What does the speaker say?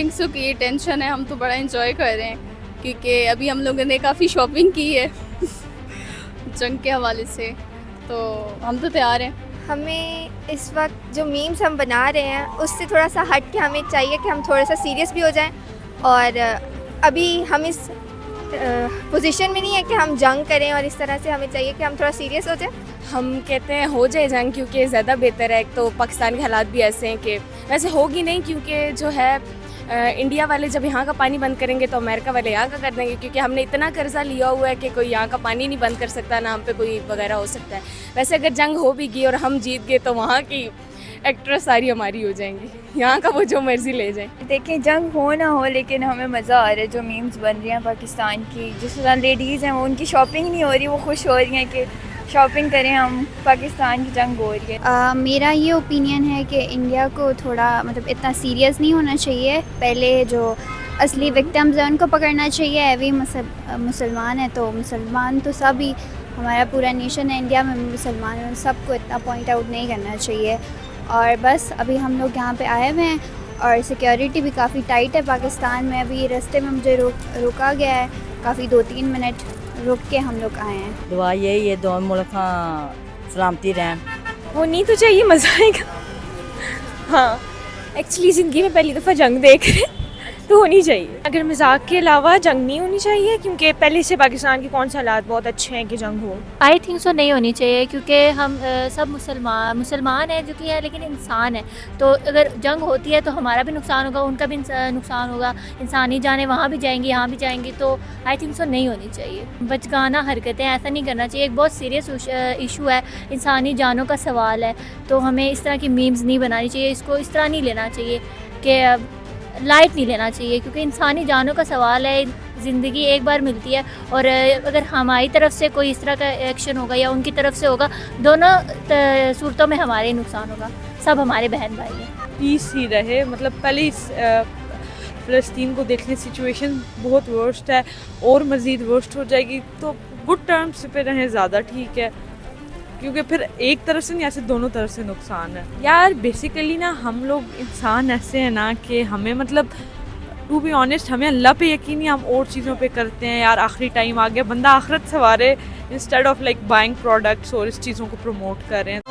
Think so कि ये tension है, हम तो बड़ा इंजॉय कर रहे हैं क्योंकि अभी हम लोगों ने काफ़ी शॉपिंग की है जंग के हवाले से, तो हम तो तैयार हैं। हमें इस वक्त जो मीम्स हम बना रहे हैं उससे थोड़ा सा हट के हमें चाहिए कि हम थोड़ा सा सीरियस भी हो जाएं, और अभी हम इस पोजीशन में नहीं है कि हम जंग करें, और इस तरह से हमें चाहिए कि हम थोड़ा सीरियस हो जाएं। हम कहते हैं हो जाए जंग, क्योंकि ज़्यादा बेहतर है। एक तो पाकिस्तान के हालात भी ऐसे हैं कि वैसे होगी नहीं, क्योंकि जो है इंडिया वाले जब यहाँ का पानी बंद करेंगे तो अमेरिका वाले यहाँ का कर देंगे, क्योंकि हमने इतना कर्जा लिया हुआ है कि कोई यहाँ का पानी नहीं बंद कर सकता, ना हम पे कोई वगैरह हो सकता है। वैसे अगर जंग हो भी गई और हम जीत गए तो वहाँ की एक्ट्रेस सारी हमारी हो जाएंगी, यहाँ का वो जो मर्जी ले जाए। देखें जंग हो ना हो, लेकिन हमें मज़ा आ रहा है जो मीम्स बन रही हैं पाकिस्तान की। जिस तरह लेडीज़ हैं वो उनकी शॉपिंग नहीं हो रही, वो खुश हो रही हैं कि शॉपिंग करें हम, पाकिस्तान की जंग हो रही है। मेरा ये ओपिनियन है कि इंडिया को थोड़ा मतलब इतना सीरियस नहीं होना चाहिए। पहले जो असली विक्टिम्स हैं उनको पकड़ना चाहिए। अभी मुसलमान है तो मुसलमान तो सभी, हमारा पूरा नेशन है इंडिया में मुसलमान है, सबको इतना पॉइंट आउट नहीं करना चाहिए। और बस अभी हम लोग यहाँ पे आए हुए हैं और सिक्योरिटी भी काफ़ी टाइट है पाकिस्तान में। अभी रास्ते में मुझे रोका गया है, काफ़ी 2-3 मिनट रुक के हम लोग आए हैं। दुआ यही है दोनों मुल्क सलामती रहें। होनी तो चाहिए, मज़ा आएगा। हाँ, एक्चुअली ज़िंदगी में पहली दफ़ा जंग देख रहे हैं तो होनी चाहिए। अगर मजाक के अलावा जंग नहीं होनी चाहिए, क्योंकि पहले से पाकिस्तान के कौन से हालात बहुत अच्छे हैं कि जंग हो। आई थिंक सो नहीं होनी चाहिए, क्योंकि हम सब मुसलमान हैं जो कि है, लेकिन इंसान है। तो अगर जंग होती है तो हमारा भी नुकसान होगा, उनका भी नुकसान होगा। इंसानी जाने वहाँ भी जाएंगी, यहाँ भी जाएंगी, तो आई थिंक सो नहीं होनी चाहिए। बचकाना हरकतें ऐसा नहीं करना चाहिए। एक बहुत सीरियस इशू है, इंसानी जानों का सवाल है, तो हमें इस तरह की मीम्स नहीं बनानी चाहिए। इसको इस तरह नहीं लेना चाहिए कि लाइट नहीं लेना चाहिए, क्योंकि इंसानी जानों का सवाल है। ज़िंदगी एक बार मिलती है, और अगर हमारी तरफ से कोई इस तरह का एक्शन होगा या उनकी तरफ से होगा, दोनों सूरतों में हमारे नुकसान होगा। सब हमारे बहन भाई हैं। पीस ही रहे, मतलब पहले फ़लस्तीन को देख लें, सिचुएशन बहुत वर्स्ट है और मज़ीद वर्स्ट हो जाएगी, तो गुड टर्म्स पे रहें ज़्यादा ठीक है, क्योंकि फिर एक तरफ से नहीं, ऐसे दोनों तरफ से नुकसान है। यार बेसिकली ना हम लोग इंसान ऐसे हैं ना कि हमें मतलब टू बी ऑनेस्ट हमें अल्लाह पे यकीन नहीं, हम और चीज़ों पे करते हैं। यार आखिरी टाइम आ गया, बंदा आखिरत सवारे instead of like buying products और इस चीज़ों को प्रमोट कर रहे हैं।